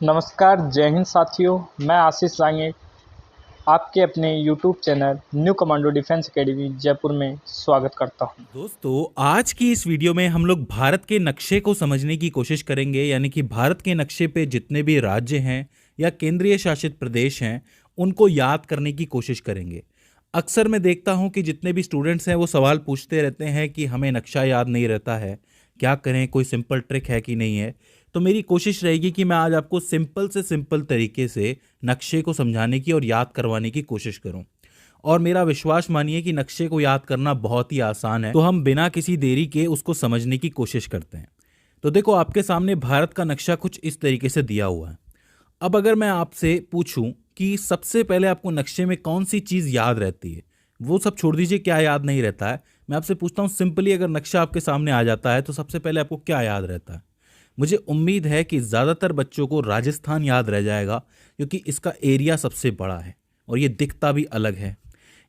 नमस्कार, जय हिंद साथियों। मैं आशीष रांगे आपके अपने YouTube channel new commando defence academy Jaipur में स्वागत करता हूं। दोस्तों, आज की इस वीडियो में हम लोग भारत के नक्शे को समझने की कोशिश करेंगे। यानी कि भारत के नक्शे पे जितने भी राज्य हैं या केंद्रीय शासित प्रदेश हैं उनको याद करने की कोशिश करेंगे। अक्सर मैं देखता हूं कि जितने भी स्टूडेंट्स हैं वो सवाल पूछते रहते हैं कि हमें नक्शा याद नहीं रहता है, क्या करें, कोई सिंपल ट्रिक है कि नहीं है। तो मेरी कोशिश रहेगी कि मैं आज आपको सिंपल से सिंपल तरीके से नक्शे को समझाने की और याद करवाने की कोशिश करूं। और मेरा विश्वास मानिए कि नक्शे को याद करना बहुत ही आसान है। तो हम बिना किसी देरी के उसको समझने की कोशिश करते हैं। तो देखो, आपके सामने भारत का नक्शा कुछ इस तरीके से दिया हुआ है। अब अगर मैं आपसे पूछूं कि सबसे पहले आपको नक्शे में कौन सी चीज़ याद रहती है, वो सब छोड़ दीजिए क्या याद नहीं रहता है। मैं आपसे पूछता हूँ सिंपली, अगर नक्शा आपके सामने आ जाता है तो सबसे पहले आपको क्या याद रहता है। मुझे उम्मीद है कि ज़्यादातर बच्चों को राजस्थान याद रह जाएगा, क्योंकि इसका एरिया सबसे बड़ा है और ये दिखता भी अलग है।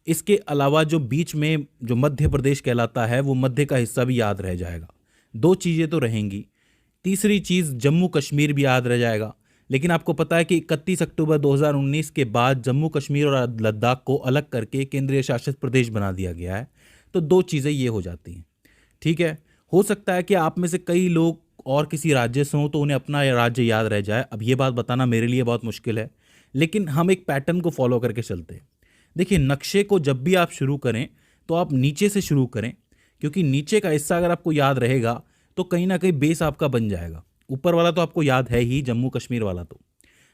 इसके अलावा जो बीच में जो मध्य प्रदेश कहलाता है वो मध्य का हिस्सा भी याद रह जाएगा। दो चीज़ें तो रहेंगी। तीसरी चीज़ जम्मू कश्मीर भी याद रह जाएगा। लेकिन आपको पता है कि 31 अक्टूबर 2019 के बाद जम्मू कश्मीर और लद्दाख को अलग करके केंद्रीय शासित प्रदेश बना दिया गया है। तो दो चीज़ें ये हो जाती हैं। ठीक है, हो सकता है कि आप में से कई लोग और किसी राज्य से हों तो उन्हें अपना राज्य याद रह जाए। अब ये बात बताना मेरे लिए बहुत मुश्किल है, लेकिन हम एक पैटर्न को फॉलो करके चलते हैं। देखिए, नक्शे को जब भी आप शुरू करें तो आप नीचे से शुरू करें, क्योंकि नीचे का हिस्सा अगर आपको याद रहेगा तो कहीं ना कहीं बेस आपका बन जाएगा। ऊपर वाला तो आपको याद है ही, जम्मू कश्मीर वाला। तो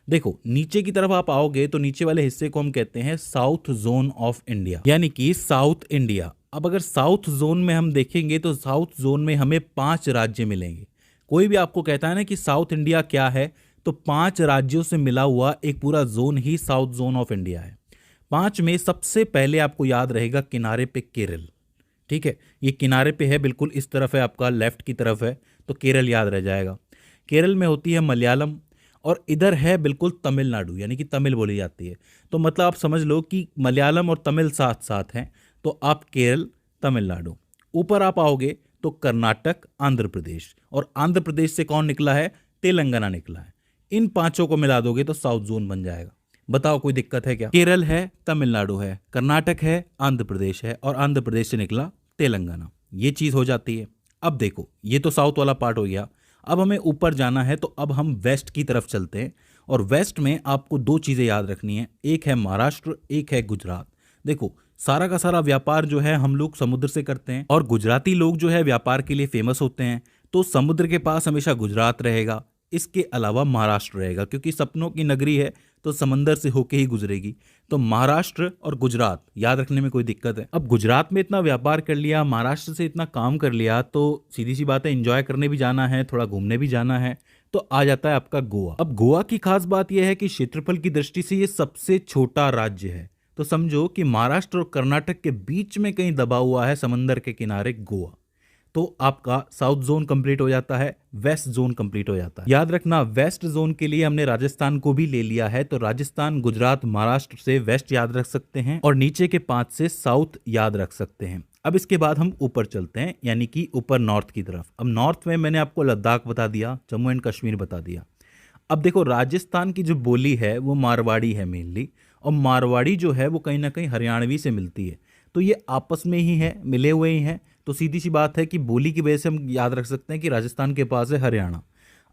देखो, नीचे की तरफ आप आओगे तो नीचे वाले हिस्से को हम कहते हैं साउथ जोन ऑफ इंडिया, यानी कि साउथ इंडिया। अब अगर साउथ जोन में हम देखेंगे तो साउथ जोन में हमें 5 राज्य मिलेंगे। कोई भी आपको कहता है ना कि साउथ इंडिया क्या है, तो 5 राज्यों से मिला हुआ एक पूरा zone he south zone of India है। 5 में सबसे पहले आपको याद रहेगा किनारे पे केरल। ठीक है, ये किनारे पे है, बिल्कुल इस तरफ है, आपका लेफ्ट की तरफ है, तो केरल याद रह जाएगा। केरल में होती है मलयालम, और इधर है बिल्कुल तमिलनाडु, यानी कि तमिल बोली जाती है। तो मतलब आप समझ लो कि मलयालम और तमिल साथ साथ हैं, तो आप केरल, तमिलनाडु। ऊपर आप आओगे तो कर्नाटक, आंध्र प्रदेश, और आंध्र प्रदेश से कौन निकला है? तेलंगाना निकला है। इन पांचों को मिला दोगे तो साउथ जोन बन जाएगा। बताओ, कोई दिक्कत है क्या? केरल है, तमिलनाडु है, कर्नाटक है, आंध्र प्रदेश है, और आंध्र प्रदेश से निकला तेलंगाना। ये चीज हो जाती है। अब देखो, ये तो साउथ वाला पार्ट हो गया। अब हमें ऊपर जाना है, तो अब हम वेस्ट की तरफ चलते हैं। और वेस्ट में आपको दो चीजें याद रखनी है, एक है महाराष्ट्र, एक है गुजरात। देखो, सारा का सारा व्यापार जो है हम लोग समुद्र से करते हैं, और गुजराती लोग जो है व्यापार के लिए फेमस होते हैं। तो समुद्र के पास हमेशा गुजरात रहेगा। इसके अलावा महाराष्ट्र रहेगा, क्योंकि सपनों की नगरी है तो समंदर से होके ही गुजरेगी। तो महाराष्ट्र और गुजरात याद रखने में कोई दिक्कत है? अब गुजरात में इतना व्यापार कर लिया, महाराष्ट्र से इतना काम कर लिया, तो सीधी सी बात है, एंजॉय करने भी जाना है, थोड़ा घूमने भी जाना है, तो आ जाता है आपका गोवा। अब गोवा की खास बात यह है कि क्षेत्रफल की दृष्टि से ये सबसे छोटा राज्य है। तो समझो कि महाराष्ट्र और कर्नाटक के बीच में कहीं दबा हुआ है समंदर के किनारे गोवा। तो आपका साउथ जोन कंप्लीट हो जाता है, वेस्ट जोन कंप्लीट हो जाता है। याद रखना, वेस्ट जोन के लिए हमने राजस्थान को भी ले लिया है, तो राजस्थान, गुजरात, महाराष्ट्र से वेस्ट याद रख सकते हैं, और नीचे के 5 से साउथ याद रख सकते हैं। अब इसके बाद हम ऊपर चलते हैं, यानी कि ऊपर नॉर्थ की तरफ। अब नॉर्थ में मैंने आपको लद्दाख बता दिया, जम्मू एंड कश्मीर बता दिया। अब देखो, राजस्थान की जो बोली है वो मारवाड़ी है मेनली, और मारवाड़ी जो है वो कहीं ना कहीं हरियाणवी से मिलती है। तो ये आपस में ही है, मिले हुए ही हैं। तो सीधी सी बात है कि बोली की वजह से हम याद रख सकते हैं कि राजस्थान के पास है हरियाणा।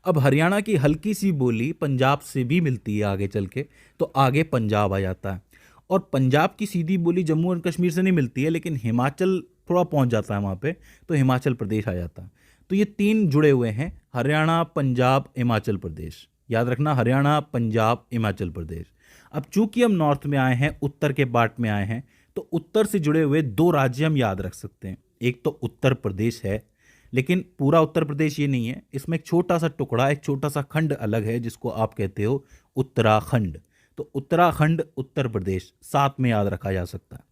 अब हरियाणा की हल्की सी बोली पंजाब से भी मिलती है आगे चल के, तो आगे पंजाब आ जाता है। और पंजाब की सीधी बोली जम्मू एंड कश्मीर से नहीं मिलती है, लेकिन हिमाचल थोड़ा पहुंच जाता है वहाँ पे, तो हिमाचल प्रदेश आ जाता है। तो ये 3 जुड़े हुए हैं, हरियाणा, पंजाब, हिमाचल प्रदेश। याद रखना, हरियाणा, पंजाब, हिमाचल प्रदेश। अब चूंकि हम नॉर्थ में आए हैं, उत्तर के पार्ट में आए हैं, तो उत्तर से जुड़े हुए 2 राज्य हम याद रख सकते हैं। एक तो उत्तर प्रदेश है, लेकिन पूरा उत्तर प्रदेश ये नहीं है, इसमें एक छोटा सा टुकड़ा, एक छोटा सा खंड अलग है, जिसको आप कहते हो उत्तराखंड। तो उत्तराखंड, उत्तर प्रदेश साथ में याद रखा जा सकता है।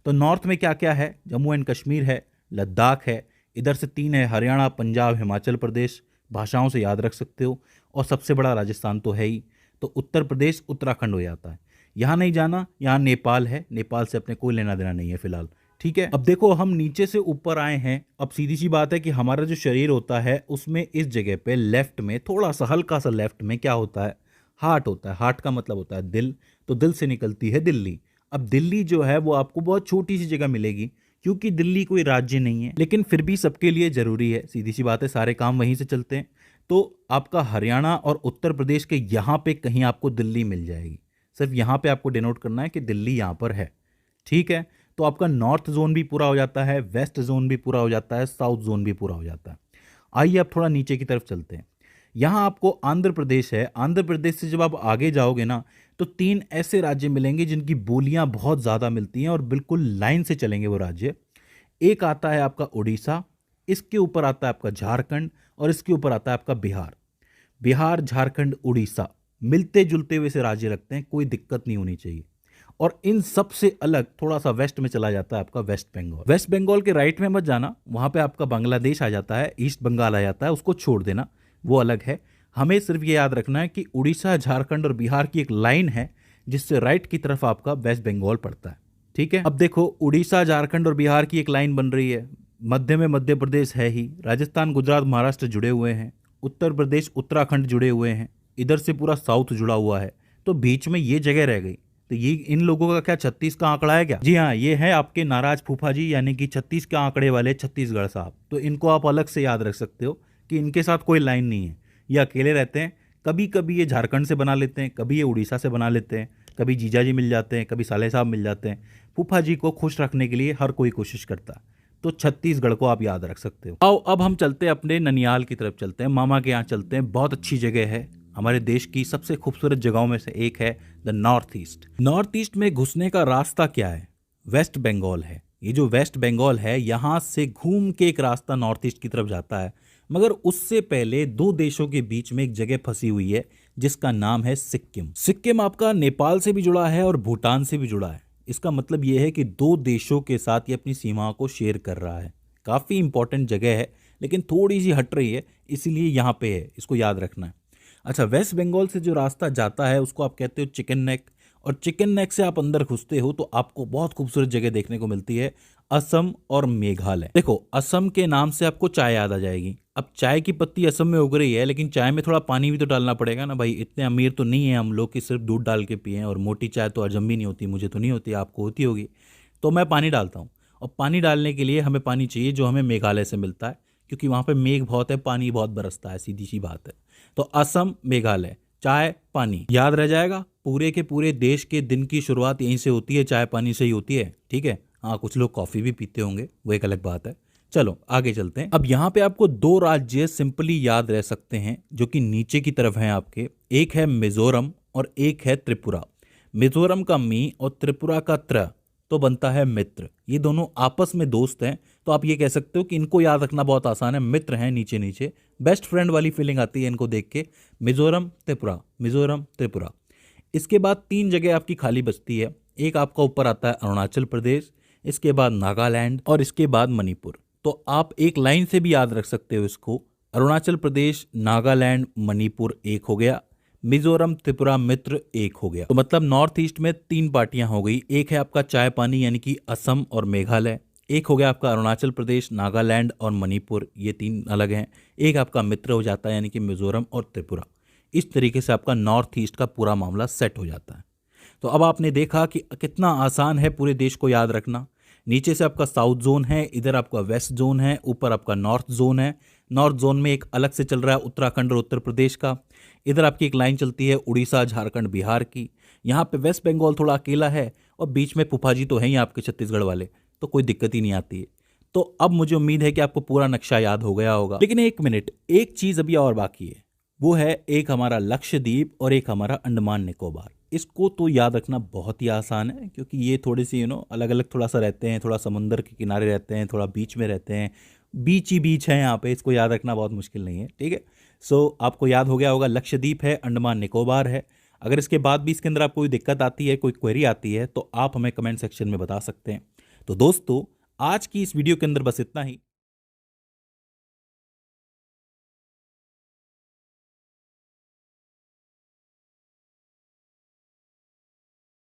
तो नॉर्थ में क्या क्या है? जम्मू एंड कश्मीर है, लद्दाख है, इधर से 3 है, हरियाणा, पंजाब, हिमाचल प्रदेश। भाषाओं से याद रख सकते हो, और सबसे बड़ा राजस्थान तो है ही। तो उत्तर प्रदेश, उत्तराखंड हो जाता है। यहाँ नहीं जाना, यहाँ नेपाल है, नेपाल से अपने कोई लेना देना नहीं है फिलहाल। ठीक है, अब देखो, हम नीचे से ऊपर आए हैं। अब सीधी सी बात है कि हमारा जो शरीर होता है उसमें इस जगह पे लेफ्ट में, थोड़ा सा हल्का सा लेफ्ट में क्या होता है? हार्ट होता है, हार्ट का मतलब होता है दिल, तो दिल से निकलती है दिल्ली। अब दिल्ली जो है वो आपको बहुत छोटी सी जगह मिलेगी, क्योंकि दिल्ली कोई राज्य नहीं है, लेकिन फिर भी सबके लिए ज़रूरी है, सीधी सी बात है, सारे काम वहीं से चलते हैं। तो आपका हरियाणा और उत्तर प्रदेश के यहाँ पे कहीं आपको दिल्ली मिल जाएगी, सिर्फ यहाँ पे आपको डिनोट करना है कि दिल्ली यहाँ पर है, ठीक है। तो आपका नॉर्थ जोन भी पूरा हो जाता है, वेस्ट जोन भी पूरा हो जाता है, साउथ जोन भी पूरा हो जाता है। आइए अब थोड़ा नीचे की तरफ चलते हैं। यहाँ आपको आंध्र प्रदेश है, आंध्र प्रदेश से जब आप आगे जाओगे ना, तो 3 ऐसे राज्य मिलेंगे जिनकी बोलियां बहुत ज़्यादा मिलती हैं और बिल्कुल लाइन से चलेंगे वो राज्य। एक आता है आपका उड़ीसा, इसके ऊपर आता है आपका झारखंड, और इसके ऊपर आता है आपका बिहार। बिहार, झारखंड, उड़ीसा मिलते जुलते हुए से राज्य लगते हैं, कोई दिक्कत नहीं होनी चाहिए। और इन सब से अलग थोड़ा सा वेस्ट में चला जाता है आपका वेस्ट बंगाल। वेस्ट बंगाल के राइट में मत जाना, वहां पे आपका बांग्लादेश आ जाता है, ईस्ट बंगाल आ जाता है, उसको छोड़ देना, वो अलग है। हमें सिर्फ ये याद रखना है कि उड़ीसा, झारखंड और बिहार की एक लाइन है जिससे राइट की तरफ आपका वेस्ट बंगाल पड़ता है, ठीक है। अब देखो, उड़ीसा, झारखंड और बिहार की एक लाइन बन रही है, मध्य में मध्य प्रदेश है ही, राजस्थान, गुजरात, महाराष्ट्र जुड़े हुए हैं, उत्तर प्रदेश, उत्तराखंड जुड़े हुए हैं, इधर से पूरा साउथ जुड़ा हुआ है, तो बीच में ये जगह रह गई। तो ये इन लोगों का क्या 36 का आंकड़ा है क्या? जी हाँ, ये है आपके नाराज फूफा जी, यानी कि 36 के आंकड़े वाले छत्तीसगढ़ साहब। तो इनको आप अलग से याद रख सकते हो कि इनके साथ कोई लाइन नहीं है, ये अकेले रहते हैं। कभी कभी ये झारखंड से बना लेते हैं, कभी ये उड़ीसा से बना लेते हैं, कभी जीजा जी मिल जाते हैं, कभी साले साहब मिल जाते हैं। फूफा जी को खुश रखने के लिए हर कोई कोशिश करता है। तो छत्तीसगढ़ को आप याद रख सकते हो। आओ अब हम चलते हैं अपने ननियाल की तरफ, चलते हैं मामा के यहाँ चलते हैं। बहुत अच्छी जगह है, हमारे देश की सबसे खूबसूरत जगहों में से एक है the north east. North east में घुसने का रास्ता क्या है? वेस्ट बंगाल है। ये जो वेस्ट बंगाल है, यहाँ से घूम के एक रास्ता नॉर्थ ईस्ट की तरफ जाता है, मगर उससे पहले 2 देशों के बीच में एक जगह फंसी हुई है जिसका नाम है सिक्किम। सिक्किम आपका नेपाल से भी जुड़ा है और भूटान से भी जुड़ा है। इसका मतलब यह है कि 2 देशों के साथ ये अपनी सीमाओं को शेयर कर रहा है। काफ़ी इंपॉर्टेंट जगह है, लेकिन थोड़ी सी हट रही है, इसीलिए यहाँ पे है, इसको याद रखना है। अच्छा, वेस्ट बंगाल से जो रास्ता जाता है उसको आप कहते हो चिकन नेक, और चिकन नेक से आप अंदर घुसते हो तो आपको बहुत खूबसूरत जगह देखने को मिलती है, असम और मेघालय। देखो, असम के नाम से आपको चाय याद आ जाएगी। अब चाय की पत्ती असम में उग रही है, लेकिन चाय में थोड़ा पानी भी तो डालना पड़ेगा ना भाई। इतने अमीर तो नहीं है हम लोग कि सिर्फ दूध डाल के पिएं, और मोटी चाय तो हजम भी नहीं होती, मुझे तो नहीं होती, आपको होती होगी। तो मैं पानी डालता हूँ, और पानी डालने के लिए हमें पानी चाहिए जो हमें मेघालय से मिलता है, क्योंकि वहाँ पे मेघ बहुत है, पानी बहुत बरसता है, सीधी सी बात है। तो असम, मेघालय, चाय पानी याद रह जाएगा। पूरे के पूरे देश के दिन की शुरुआत यहीं से होती है, चाय पानी से ही होती है, ठीक है। हाँ, कुछ लोग कॉफ़ी भी पीते होंगे, वो एक अलग बात है। चलो आगे चलते हैं। अब यहाँ पे आपको 2 राज्य सिंपली याद रह सकते हैं जो कि नीचे की तरफ हैं आपके। एक है मिजोरम और एक है त्रिपुरा। मिजोरम का मी और त्रिपुरा का त्र तो बनता है मित्र। ये दोनों आपस में दोस्त हैं, तो आप ये कह सकते हो कि इनको याद रखना बहुत आसान है, मित्र हैं नीचे नीचे। बेस्ट फ्रेंड वाली फीलिंग आती है इनको देख के। मिजोरम त्रिपुरा, मिजोरम त्रिपुरा। इसके बाद 3 जगह आपकी खाली बचती है। एक आपका ऊपर आता है अरुणाचल प्रदेश, इसके बाद नागालैंड और इसके बाद मणिपुर। तो आप एक लाइन से भी याद रख सकते हो इसको, अरुणाचल प्रदेश, नागालैंड, मणिपुर एक हो गया, मिजोरम, त्रिपुरा, मित्र एक हो गया। तो मतलब नॉर्थ ईस्ट में 3 पार्टियां हो गई। एक है आपका चाय पानी यानी कि असम और मेघालय, एक हो गया आपका अरुणाचल प्रदेश, नागालैंड और मणिपुर, ये 3 अलग हैं। एक आपका मित्र हो जाता है यानी कि मिजोरम और त्रिपुरा। इस तरीके से आपका नॉर्थ ईस्ट का पूरा मामला सेट हो जाता है। तो अब आपने देखा कि कितना आसान है पूरे देश को याद रखना। नीचे से आपका साउथ जोन है, इधर आपका वेस्ट जोन है, ऊपर आपका नॉर्थ जोन है। नॉर्थ जोन में एक अलग से चल रहा है उत्तराखंड और उत्तर प्रदेश का। इधर आपकी एक लाइन चलती है उड़ीसा, झारखंड, बिहार की। यहाँ पे वेस्ट बंगाल थोड़ा अकेला है, और बीच में फूफा जी तो हैं ही आपके छत्तीसगढ़ वाले, तो कोई दिक्कत ही नहीं आती है। तो अब मुझे उम्मीद है कि आपको पूरा नक्शा याद हो गया होगा। लेकिन एक मिनट, एक चीज़ अभी और बाकी है, वो है एक हमारा लक्षद्वीप और एक हमारा अंडमान निकोबार। इसको तो याद रखना बहुत ही आसान है, क्योंकि ये थोड़ी सी अलग अलग थोड़ा सा रहते हैं, थोड़ा समुंदर के किनारे रहते हैं, थोड़ा बीच में रहते हैं, बीच ही बीच है यहाँ पे। इसको याद रखना बहुत मुश्किल नहीं है, ठीक है। सो आपको याद हो गया होगा, लक्षद्वीप है, अंडमान निकोबार है। अगर इसके बाद भी इसके अंदर आपको कोई दिक्कत आती है, कोई क्वेरी आती है, तो आप हमें कमेंट सेक्शन में बता सकते हैं। तो दोस्तों, आज की इस वीडियो के अंदर बस इतना ही।